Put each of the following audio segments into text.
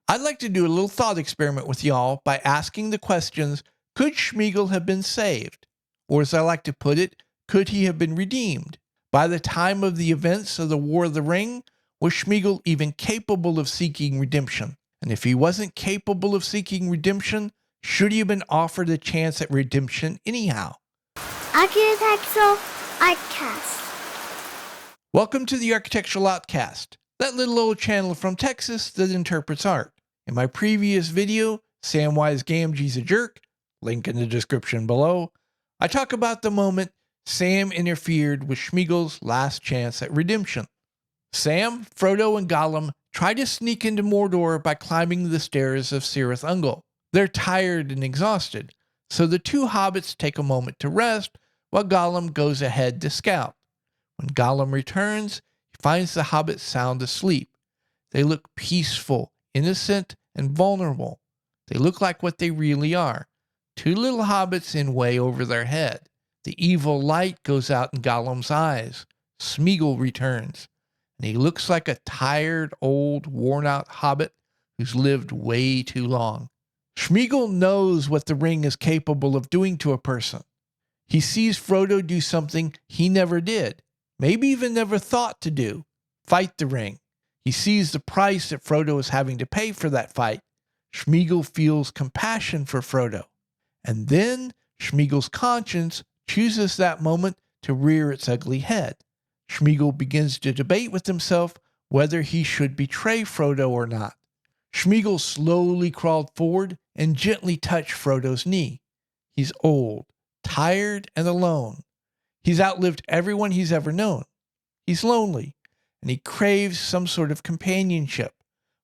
I'd like to do a little thought experiment with y'all by asking the questions, could Smeagol have been saved? Or as I like to put it, could he have been redeemed? By the time of the events of the War of the Ring, was Smeagol even capable of seeking redemption? And if he wasn't capable of seeking redemption, should he have been offered a chance at redemption anyhow? Architectural Outcast. Welcome to the Architectural Outcast, that little old channel from Texas that interprets art. In my previous video, Samwise Gamgee's a Jerk, link in the description below, I talk about the moment Sam interfered with Smeagol's last chance at redemption. Sam, Frodo, and Gollum try to sneak into Mordor by climbing the stairs of Cirith Ungol. They're tired and exhausted, so the two hobbits take a moment to rest while Gollum goes ahead to scout. When Gollum returns, he finds the hobbits sound asleep. They look peaceful, innocent, and vulnerable. They look like what they really are, two little hobbits in way over their head. The evil light goes out in Gollum's eyes. Smeagol returns, and he looks like a tired, old, worn-out hobbit who's lived way too long. Smeagol knows what the ring is capable of doing to a person. He sees Frodo do something he never did, maybe even never thought to do, fight the ring. He sees the price that Frodo is having to pay for that fight. Smeagol feels compassion for Frodo. And then Smeagol's conscience chooses that moment to rear its ugly head. Smeagol begins to debate with himself whether he should betray Frodo or not. Smeagol slowly crawled forward and gently touched Frodo's knee. He's old, tired, and alone. He's outlived everyone he's ever known. He's lonely, and he craves some sort of companionship.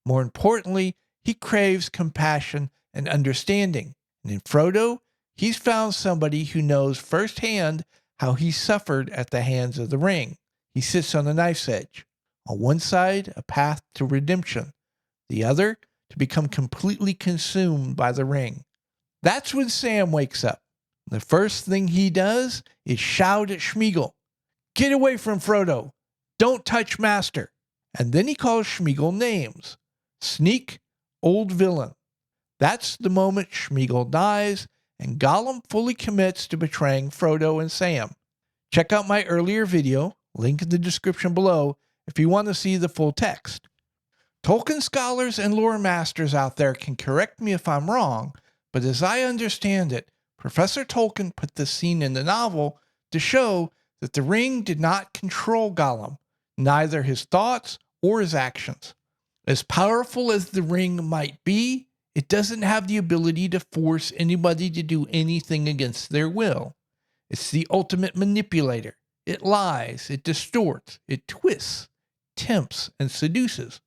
More importantly, he craves compassion and understanding. And in Frodo, he's found somebody who knows firsthand how he suffered at the hands of the ring. He sits on the knife's edge. On one side, a path to redemption. The other, to become completely consumed by the ring. That's when Sam wakes up. The first thing he does is shout at Smeagol, "Get away from Frodo! Don't touch Master!" And then he calls Smeagol names. Sneak, old villain. That's the moment Smeagol dies, and Gollum fully commits to betraying Frodo and Sam. Check out my earlier video, link in the description below, if you want to see the full text. Tolkien scholars and lore masters out there can correct me if I'm wrong, but as I understand it, Professor Tolkien put this scene in the novel to show that the ring did not control Gollum, neither his thoughts or his actions. As powerful as the ring might be, it doesn't have the ability to force anybody to do anything against their will. It's the ultimate manipulator. It lies, it distorts, it twists, tempts, and seduces.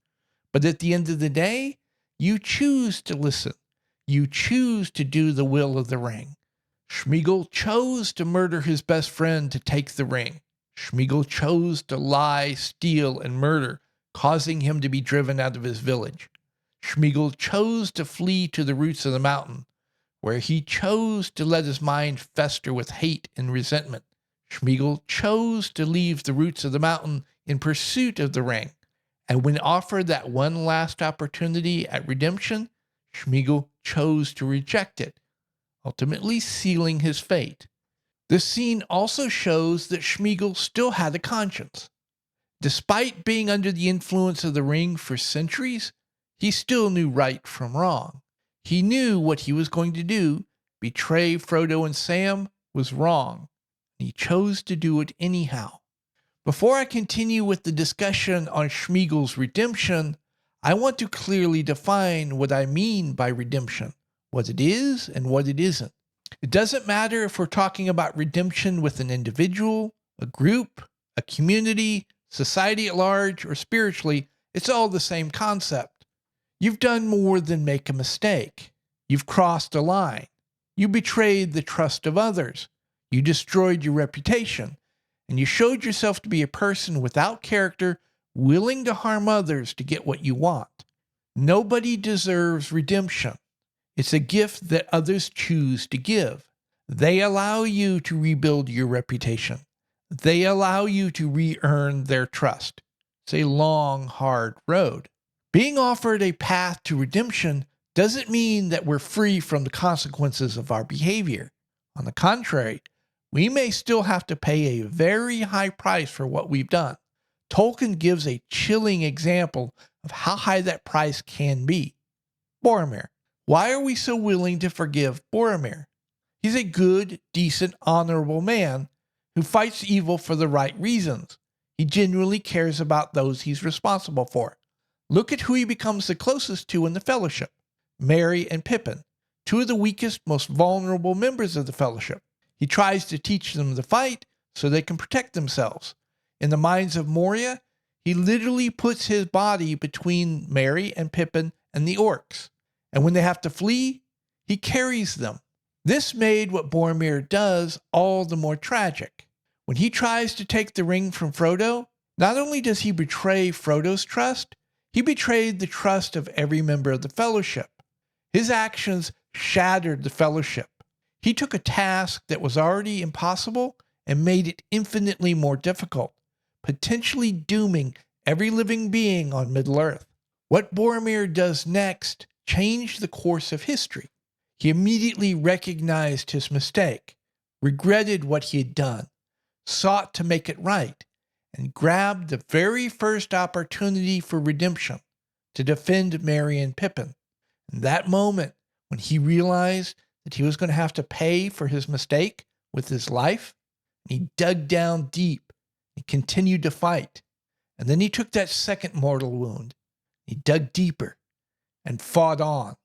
But at the end of the day, you choose to listen. You choose to do the will of the ring. Smeagol chose to murder his best friend to take the ring. Smeagol chose to lie, steal, and murder, causing him to be driven out of his village. Smeagol chose to flee to the roots of the mountain, where he chose to let his mind fester with hate and resentment. Smeagol chose to leave the roots of the mountain in pursuit of the ring. And when offered that one last opportunity at redemption, Smeagol chose to reject it, ultimately sealing his fate. This scene also shows that Smeagol still had a conscience. Despite being under the influence of the ring for centuries, he still knew right from wrong. He knew what he was going to do, betray Frodo and Sam, was wrong. And he chose to do it anyhow. Before I continue with the discussion on Smeagol's redemption, I want to clearly define what I mean by redemption, what it is and what it isn't. It doesn't matter if we're talking about redemption with an individual, a group, a community, society at large, or spiritually, it's all the same concept. You've done more than make a mistake. You've crossed a line. You betrayed the trust of others. You destroyed your reputation. And you showed yourself to be a person without character, willing to harm others to get what you want. Nobody deserves redemption. It's a gift that others choose to give. They allow you to rebuild your reputation. They allow you to re-earn their trust. It's a long, hard road. Being offered a path to redemption doesn't mean that we're free from the consequences of our behavior. On the contrary, we may still have to pay a very high price for what we've done. Tolkien gives a chilling example of how high that price can be. Boromir. Why are we so willing to forgive Boromir? He's a good, decent, honorable man who fights evil for the right reasons. He genuinely cares about those he's responsible for. Look at who he becomes the closest to in the Fellowship. Merry and Pippin, two of the weakest, most vulnerable members of the Fellowship. He tries to teach them to fight so they can protect themselves. In the Mines of Moria, he literally puts his body between Merry and Pippin and the orcs. And when they have to flee, he carries them. This made what Boromir does all the more tragic. When he tries to take the ring from Frodo, not only does he betray Frodo's trust, he betrayed the trust of every member of the Fellowship. His actions shattered the Fellowship. He took a task that was already impossible and made it infinitely more difficult, potentially dooming every living being on Middle-earth. What Boromir does next changed the course of history. He immediately recognized his mistake, regretted what he had done, sought to make it right, and grabbed the very first opportunity for redemption to defend Merry and Pippin. In that moment, when he realized that he was going to have to pay for his mistake with his life, he dug down deep and continued to fight. And then he took that second mortal wound. He dug deeper and fought on.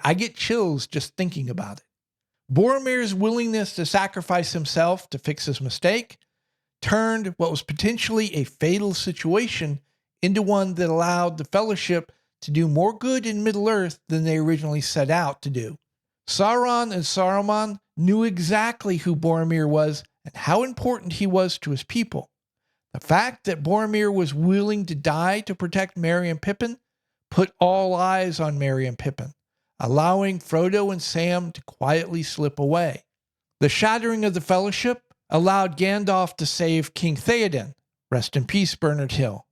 I get chills just thinking about it. Boromir's willingness to sacrifice himself to fix his mistake turned what was potentially a fatal situation into one that allowed the Fellowship to do more good in Middle-earth than they originally set out to do. Sauron and Saruman knew exactly who Boromir was and how important he was to his people. The fact that Boromir was willing to die to protect Merry and Pippin put all eyes on Merry and Pippin, allowing Frodo and Sam to quietly slip away. The shattering of the Fellowship allowed Gandalf to save King Theoden. Rest in peace, Bernard Hill.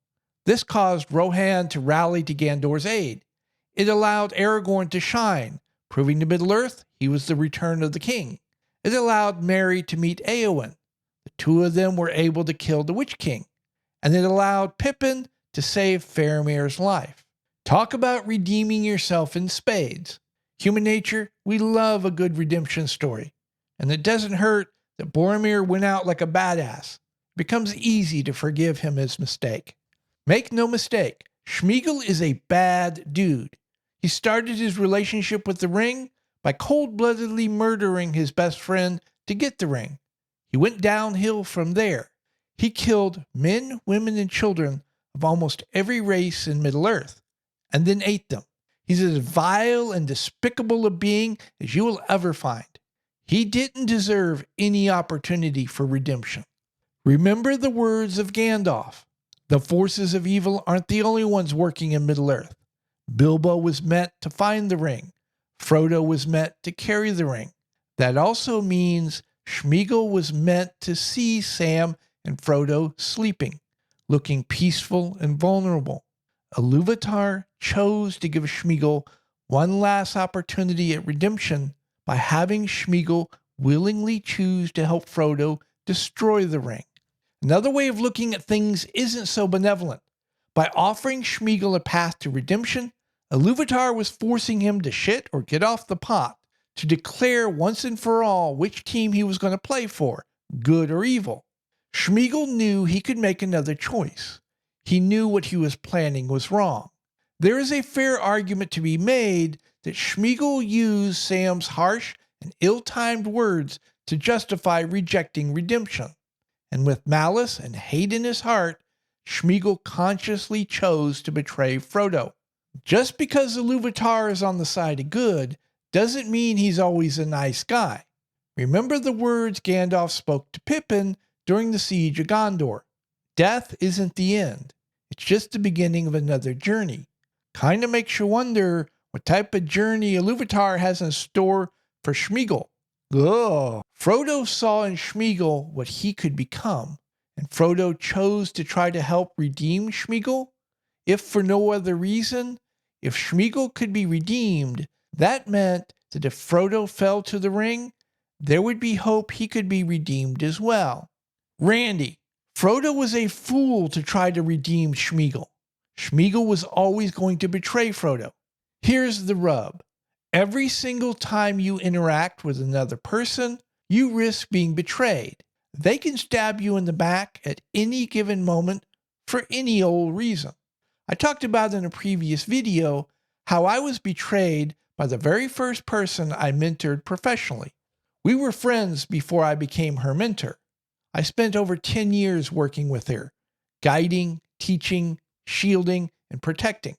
This caused Rohan to rally to Gandor's aid. It allowed Aragorn to shine, proving to Middle-earth he was the return of the king. It allowed Merry to meet Éowyn. The two of them were able to kill the Witch King. And it allowed Pippin to save Faramir's life. Talk about redeeming yourself in spades. Human nature, we love a good redemption story. And it doesn't hurt that Boromir went out like a badass. It becomes easy to forgive him his mistake. Make no mistake, Smeagol is a bad dude. He started his relationship with the ring by cold-bloodedly murdering his best friend to get the ring. He went downhill from there. He killed men, women, and children of almost every race in Middle-earth, and then ate them. He's as vile and despicable a being as you will ever find. He didn't deserve any opportunity for redemption. Remember the words of Gandalf. The forces of evil aren't the only ones working in Middle-earth. Bilbo was meant to find the ring. Frodo was meant to carry the ring. That also means Smeagol was meant to see Sam and Frodo sleeping, looking peaceful and vulnerable. Ilúvatar chose to give Smeagol one last opportunity at redemption by having Smeagol willingly choose to help Frodo destroy the ring. Another way of looking at things isn't so benevolent. By offering Smeagol a path to redemption, Ilúvatar was forcing him to shit or get off the pot, to declare once and for all which team he was going to play for, good or evil. Smeagol knew he could make another choice. He knew what he was planning was wrong. There is a fair argument to be made that Smeagol used Sam's harsh and ill-timed words to justify rejecting redemption. And with malice and hate in his heart, Smeagol consciously chose to betray Frodo. Just because Ilúvatar is on the side of good doesn't mean he's always a nice guy. Remember the words Gandalf spoke to Pippin during the siege of Gondor. Death isn't the end. It's just the beginning of another journey. Kinda makes you wonder what type of journey Ilúvatar has in store for Smeagol. Ugh. Frodo saw in Smeagol what he could become, and Frodo chose to try to help redeem Smeagol. If for no other reason, if Smeagol could be redeemed, that meant that if Frodo fell to the ring, there would be hope he could be redeemed as well. Randy, Frodo was a fool to try to redeem Smeagol. Smeagol was always going to betray Frodo. Here's the rub. Every single time you interact with another person, you risk being betrayed. They can stab you in the back at any given moment for any old reason. I talked about in a previous video how I was betrayed by the very first person I mentored professionally. We were friends before I became her mentor. I spent over 10 years working with her, guiding, teaching, shielding, and protecting.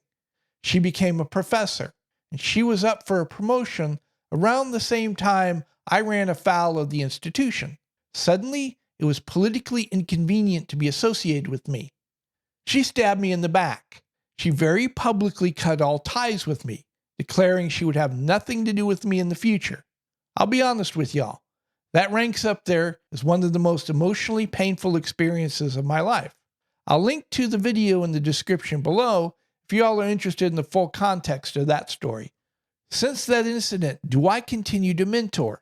She became a professor, and she was up for a promotion around the same time I ran afoul of the institution. Suddenly, it was politically inconvenient to be associated with me. She stabbed me in the back. She very publicly cut all ties with me, declaring she would have nothing to do with me in the future. I'll be honest with y'all. That ranks up there as one of the most emotionally painful experiences of my life. I'll link to the video in the description below if y'all are interested in the full context of that story. Since that incident, do I continue to mentor?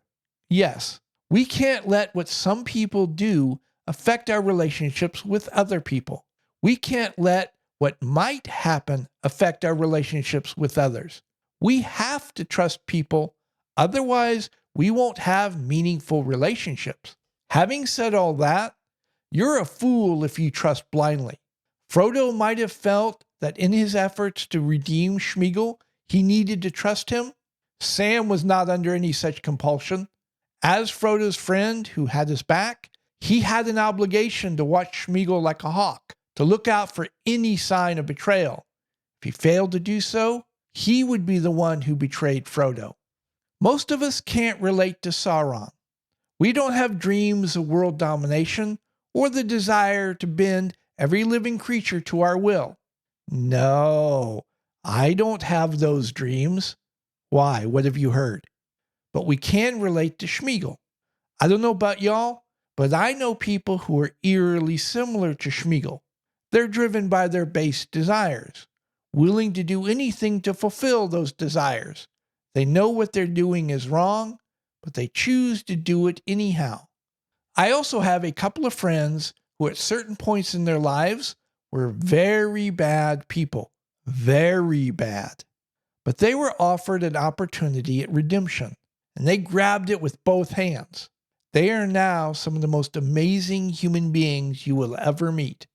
Yes. We can't let what some people do affect our relationships with other people. We can't let what might happen affect our relationships with others. We have to trust people, otherwise we won't have meaningful relationships. Having said all that, you're a fool if you trust blindly. Frodo might have felt that in his efforts to redeem Smeagol, he needed to trust him. Sam was not under any such compulsion. As Frodo's friend who had his back, he had an obligation to watch Smeagol like a hawk, to look out for any sign of betrayal. If he failed to do so, he would be the one who betrayed Frodo. Most of us can't relate to Sauron. We don't have dreams of world domination or the desire to bend every living creature to our will. No, I don't have those dreams. Why? What have you heard? But we can relate to Smeagol. I don't know about y'all, but I know people who are eerily similar to Smeagol. They're driven by their base desires, willing to do anything to fulfill those desires. They know what they're doing is wrong, but they choose to do it anyhow. I also have a couple of friends who at certain points in their lives were very bad people. Very bad. But they were offered an opportunity at redemption, and they grabbed it with both hands. They are now some of the most amazing human beings you will ever meet.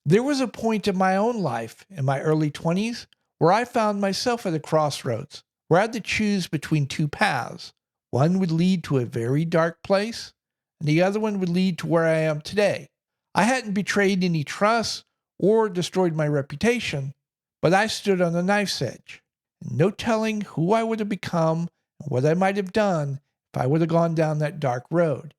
There was a point in my own life, in my early 20s, where I found myself at a crossroads, where I had to choose between two paths. One would lead to a very dark place, and the other one would lead to where I am today. I hadn't betrayed any trust or destroyed my reputation, but I stood on a knife's edge. And no telling who I would have become and what I might have done if I would have gone down that dark road.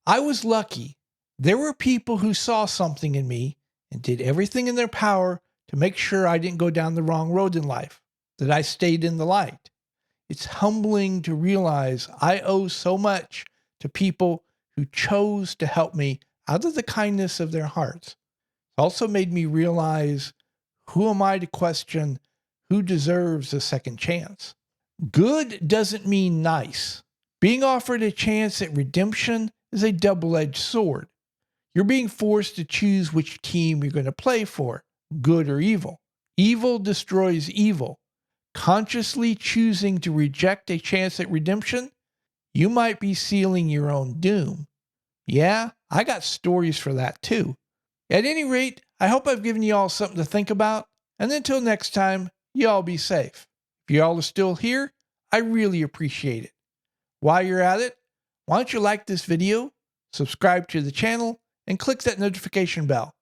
I was lucky. There were people who saw something in me and did everything in their power to make sure I didn't go down the wrong road in life, that I stayed in the light. It's humbling to realize I owe so much to people who chose to help me out of the kindness of their hearts. It also made me realize, who am I to question who deserves a second chance? Good doesn't mean nice. Being offered a chance at redemption is a double-edged sword. You're being forced to choose which team you're going to play for, good or evil. Evil destroys evil. Consciously choosing to reject a chance at redemption, you might be sealing your own doom. Yeah, I got stories for that too. At any rate, I hope I've given you all something to think about, and until next time, y'all be safe. If y'all are still here, I really appreciate it. While you're at it, why don't you like this video, subscribe to the channel, and click that notification bell.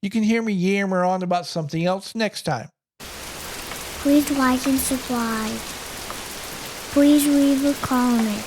You can hear me yammer on about something else next time. Please like and subscribe. Please leave a comment.